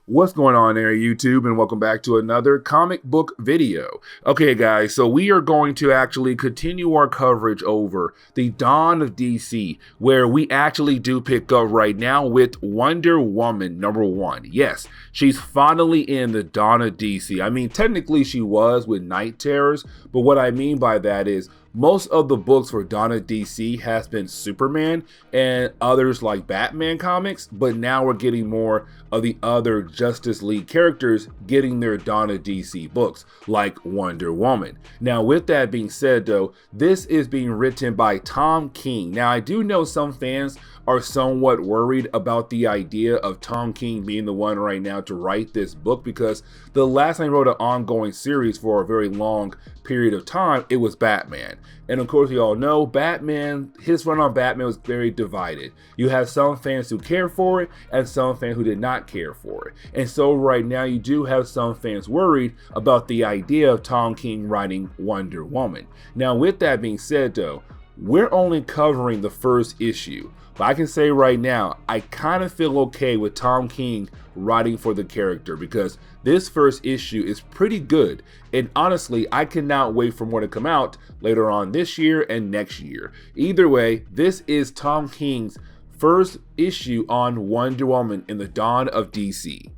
What's going on there, YouTube, and welcome back to another comic book video. Okay, guys, so we are going to actually continue our coverage over the Dawn of DC, where we actually do pick up right now with Wonder Woman #1. Yes, she's finally in the Dawn of DC. I mean, technically she was with Night Terrors, but what I mean by that is most of the books for Dawn of DC has been Superman and others like Batman comics, but now we're getting more of the other Justice League characters getting their Dawn of DC books, like Wonder Woman. Now, with that being said though, this is being written by Tom King. Now, I do know some fans are somewhat worried about the idea of Tom King being the one right now to write this book, because the last time he wrote an ongoing series for a very long period of time, it was Batman. And of course, we all know Batman, his run on Batman was very divided. You have some fans who care for it and some fans who did not care for it. And so right now you do have some fans worried about the idea of Tom King writing Wonder Woman. Now, with that being said though, we're only covering the first issue. But I can say right now, I kind of feel okay with Tom King writing for the character, because this first issue is pretty good. And honestly, I cannot wait for more to come out later on this year and next year. Either way, this is Tom King's first issue on Wonder Woman in the Dawn of DC.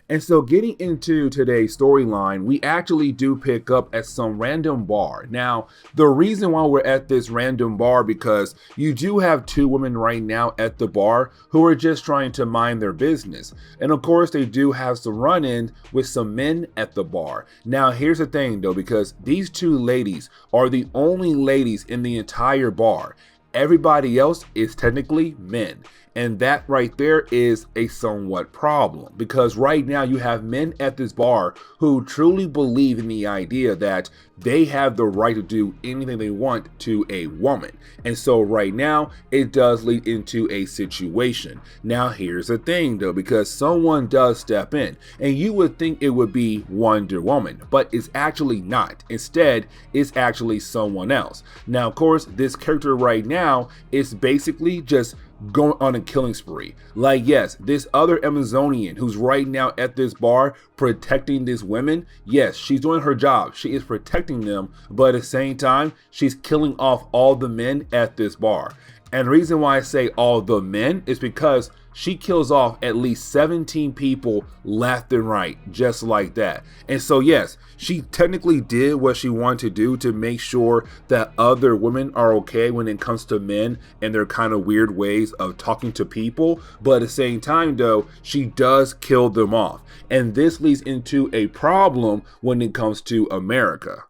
And so getting into today's storyline, we actually do pick up at some random bar. Now, the reason why we're at this random bar, because you do have two women right now at the bar who are just trying to mind their business. And of course, they do have some run-in with some men at the bar. Now, here's the thing though, because these two ladies are the only ladies in the entire bar. Everybody else is technically men. And that right there is a somewhat problem, because right now you have men at this bar who truly believe in the idea that they have the right to do anything they want to a woman. And so right now it does lead into a situation. Now here's the thing though, because someone does step in and you would think it would be Wonder Woman, but it's actually not. Instead, it's actually someone else. Now, of course, this character right now is basically just going on a killing spree. Like, yes, this other Amazonian who's right now at this bar protecting these women, yes, she's doing her job. She is protecting them, but at the same time, she's killing off all the men at this bar. And the reason why I say all the men is because she kills off at least 17 people left and right, just like that. And so yes, she technically did what she wanted to do to make sure that other women are okay when it comes to men and their kind of weird ways of talking to people. But at the same time though, she does kill them off. And this leads into a problem when it comes to America.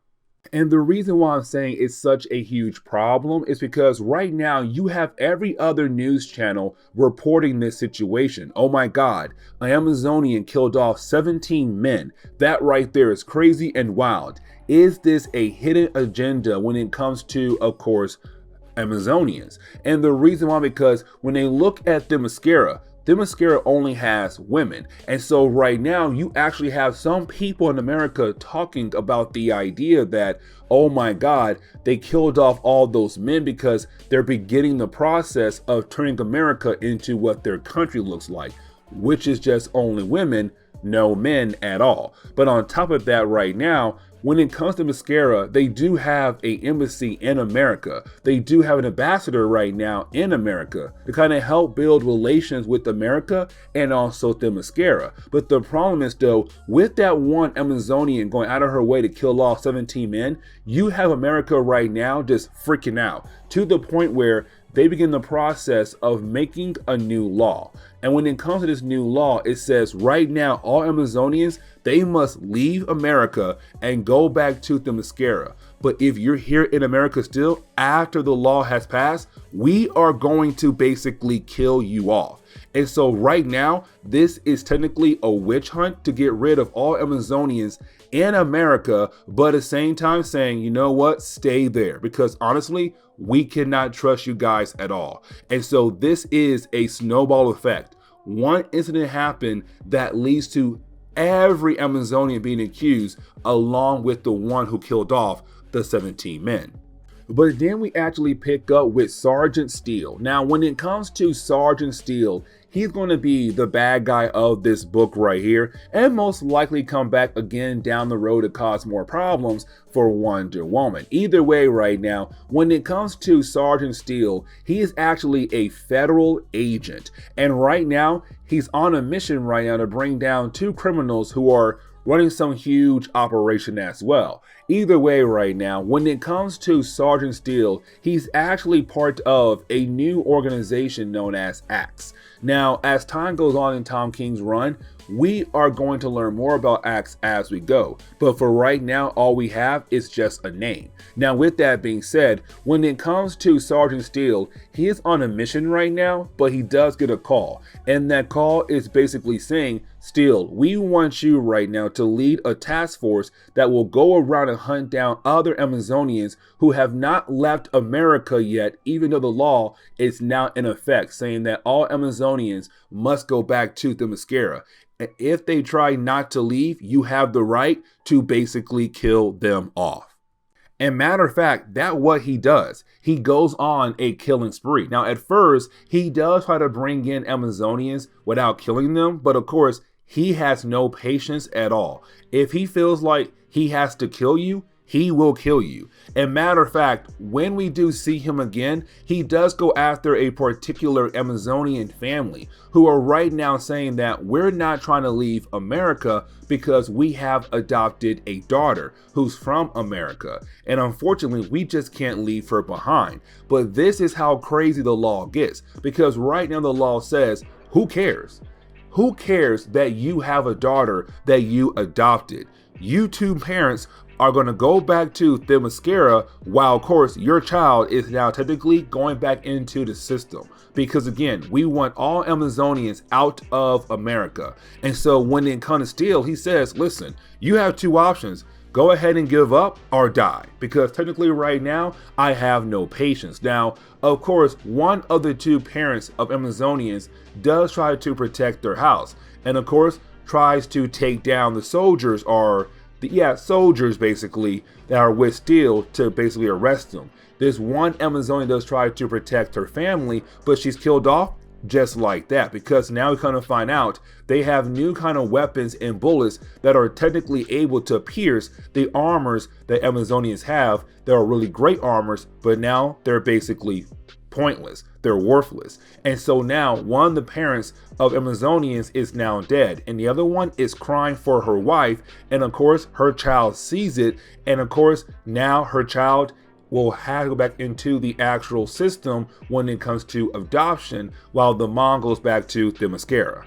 And the reason why I'm saying it's such a huge problem is because right now you have every other news channel reporting this situation. Oh my God, an Amazonian killed off 17 men. That right there is crazy and wild. Is this a hidden agenda when it comes to, of course, Amazonians? And the reason why, because when they look at the mascara only has women. And so right now you actually have some people in America talking about the idea that, oh my God, they killed off all those men because they're beginning the process of turning America into what their country looks like, which is just only women, no men at all. But on top of that right now, when it comes to mascara, they do have an embassy in America. They do have an ambassador right now in America to kind of help build relations with America and also the mascara. But the problem is though, with that one Amazonian going out of her way to kill off 17 men, you have America right now just freaking out to the point where they begin the process of making a new law. And when it comes to this new law, it says right now, all Amazonians, they must leave America and go back to the mascara. But if you're here in America still, after the law has passed, we are going to basically kill you off. And so right now, this is technically a witch hunt to get rid of all Amazonians in America, but at the same time saying, you know what, stay there, because honestly, we cannot trust you guys at all. And so this is a snowball effect. One incident happened that leads to every Amazonian being accused, along with the one who killed off the 17 men. But then we actually pick up with Sergeant Steele. Now, when it comes to Sergeant Steele, he's going to be the bad guy of this book right here, and most likely come back again down the road to cause more problems for Wonder Woman. Either way right now, when it comes to Sergeant Steele, he is actually a federal agent, and right now he's on a mission right now to bring down 2 criminals who are running some huge operation as well. Either way right now, when it comes to Sergeant Steele, he's actually part of a new organization known as Axe. Now, as time goes on in Tom King's run, we are going to learn more about Axe as we go, but for right now, all we have is just a name. Now, with that being said, when it comes to Sergeant Steele, he is on a mission right now, but he does get a call, and that call is basically saying, Steele, we want you right now to lead a task force that will go around and hunt down other Amazonians who have not left America yet, even though the law is now in effect saying that all Amazonians must go back to Themyscira. And if they try not to leave, you have the right to basically kill them off. And matter of fact, that's what he does. He goes on a killing spree. Now, at first, he does try to bring in Amazonians without killing them, but of course, he has no patience at all. If he feels like he has to kill you, he will kill you. And matter of fact, when we do see him again, he does go after a particular Amazonian family who are right now saying that we're not trying to leave America because we have adopted a daughter who's from America. And unfortunately, we just can't leave her behind. But this is how crazy the law gets, because right now the law says, who cares? Who cares that you have a daughter that you adopted? You 2 parents are going to go back to Themyscira, while of course your child is now technically going back into the system. Because again, we want all Amazonians out of America. And so when it comes to Steele, he says, listen, you have 2 options. Go ahead and give up or die, because technically right now I have no patience. Now, of course, one of the 2 parents of Amazonians does try to protect their house, and of course tries to take down the soldiers, or soldiers basically, that are with Steele, to basically arrest them. This one Amazonian does try to protect her family, but she's killed off just like that, because now we kind of find out they have new kind of weapons and bullets that are technically able to pierce the armors that Amazonians have. That are really great armors, but now they're basically pointless. They're worthless. And so now one of the parents of Amazonians is now dead, and the other one is crying for her wife, and of course her child sees it, and of course now her child will have to go back into the actual system when it comes to adoption, while the mom goes back to Themyscira.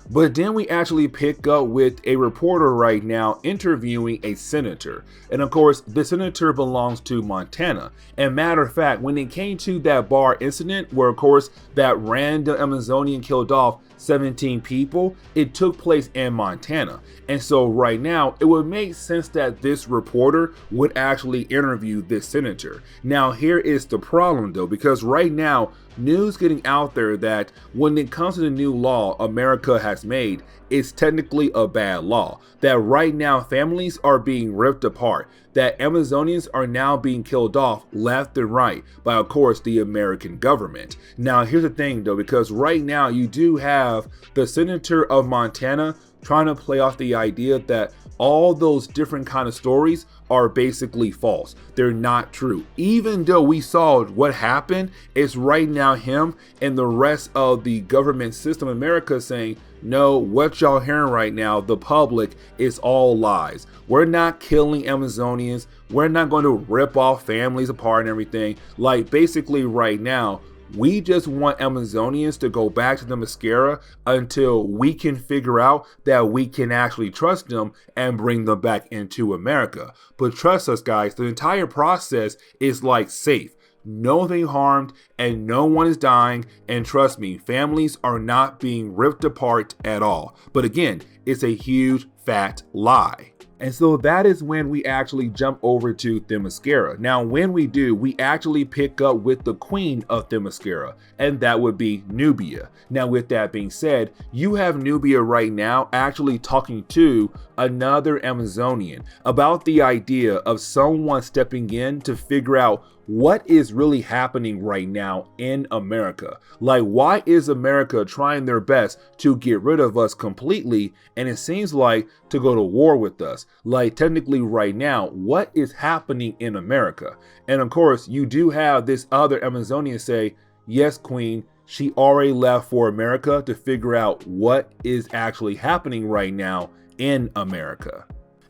But then we actually pick up with a reporter right now interviewing a senator. And of course, the senator belongs to Montana. And matter of fact, when it came to that bar incident where of course that random Amazonian killed off 17 people, it took place in Montana. And so right now, it would make sense that this reporter would actually interview this senator. Now here is the problem though, because right now, news getting out there that when it comes to the new law America has made, it's technically a bad law. That right now families are being ripped apart. That Amazonians are now being killed off left and right by, of course, the American government. Now, here's the thing though, because right now you do have the senator of Montana trying to play off the idea that all those different kind of stories are basically false. They're not true. Even though we saw what happened, it's right now him and the rest of the government system in America saying, no, what y'all hearing right now, the public, is all lies. We're not killing Amazonians. We're not going to rip off families apart and everything. Like basically right now, we just want Amazonians to go back to Themyscira until we can figure out that we can actually trust them and bring them back into America. But trust us guys, the entire process is like safe. No one being harmed and no one is dying, and trust me, families are not being ripped apart at all. But again, it's a huge fat lie. And so that is when we actually jump over to Themyscira. Now, when we do, we actually pick up with the queen of Themyscira, and that would be Nubia. Now, with that being said, you have Nubia right now actually talking to another Amazonian about the idea of someone stepping in to figure out what is really happening right now in America? Like, why is America trying their best to get rid of us completely, and it seems like to go to war with us? Like, technically right now, what is happening in America? And of course, you do have this other Amazonian say, yes, Queen, she already left for America to figure out what is actually happening right now in America.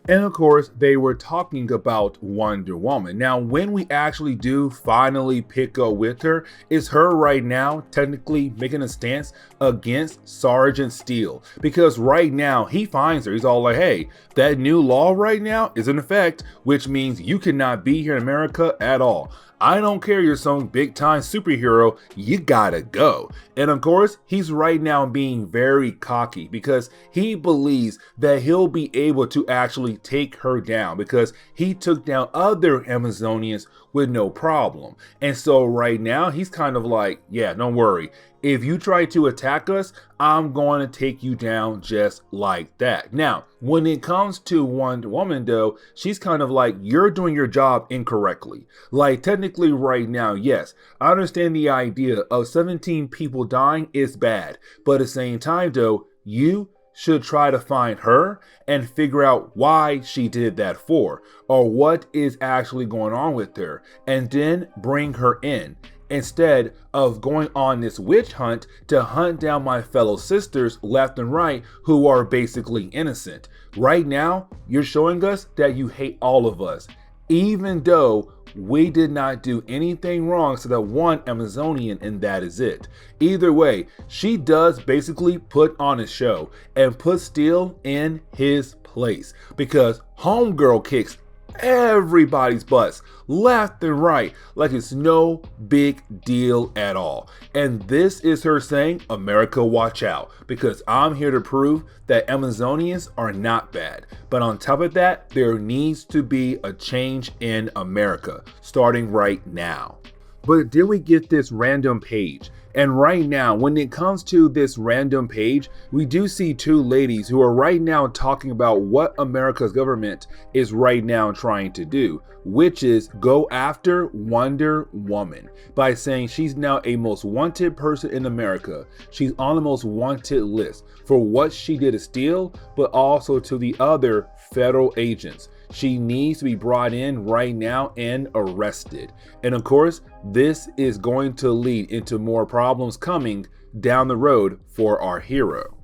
And of course, they were talking about Wonder Woman. Now, when we actually do finally pick up with her, is her right now technically making a stance against Sergeant Steele? Because right now, he finds her. He's all like, hey, that new law right now is in effect, which means you cannot be here in America at all. I don't care, you're some big time superhero, you gotta go. And of course, he's right now being very cocky because he believes that he'll be able to actually take her down because he took down other Amazonians with no problem. And so right now, he's kind of like, yeah, don't worry. If you try to attack us, I'm going to take you down just like that. Now, when it comes to Wonder Woman, though, she's kind of like, you're doing your job incorrectly. Like, technically right now, yes, I understand the idea of 17 people dying is bad. But at the same time, though, you should try to find her and figure out why she did that for, or what is actually going on with her, and then bring her in. Instead of going on this witch hunt to hunt down my fellow sisters left and right who are basically innocent. Right now, you're showing us that you hate all of us, even though we did not do anything wrong to that one Amazonian, and that is it. Either way, she does basically put on a show and put Steele in his place because Homegirl kicks everybody's butts left and right like it's no big deal at all. And this is her saying, America, watch out, because I'm here to prove that Amazonians are not bad. But on top of that, there needs to be a change in America starting right now. But did we get this random page? And right now, when it comes to this random page, we do see two ladies who are right now talking about what America's government is right now trying to do, which is go after Wonder Woman by saying she's now a most wanted person in America. She's on the most wanted list for what she did to Steele, but also to the other federal agents. She needs to be brought in right now and arrested. And of course, this is going to lead into more problems coming down the road for our hero.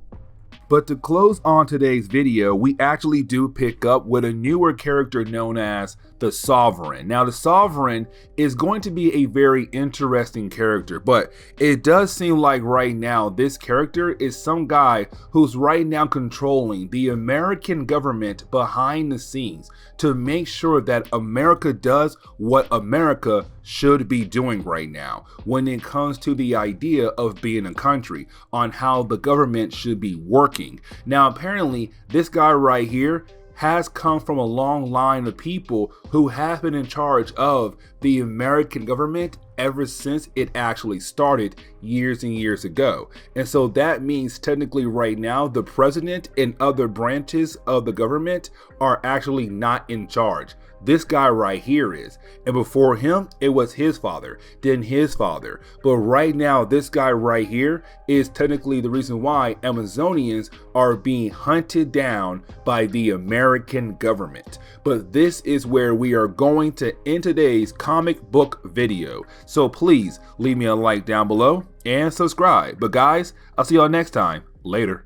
But to close on today's video, we actually do pick up with a newer character known as the Sovereign. Now, the Sovereign is going to be a very interesting character, but it does seem like right now this character is some guy who's right now controlling the American government behind the scenes to make sure that America does what America should be doing right now when it comes to the idea of being a country, on how the government should be working. Now, apparently, this guy right here has come from a long line of people who have been in charge of the American government ever since it actually started years and years ago. And so that means technically right now, the president and other branches of the government are actually not in charge. This guy right here is. And before him, it was his father, then his father. But right now, this guy right here is technically the reason why Amazonians are being hunted down by the American government. But this is where we are going to end today's comic book video. So please leave me a like down below and subscribe. But guys, I'll see y'all next time. Later.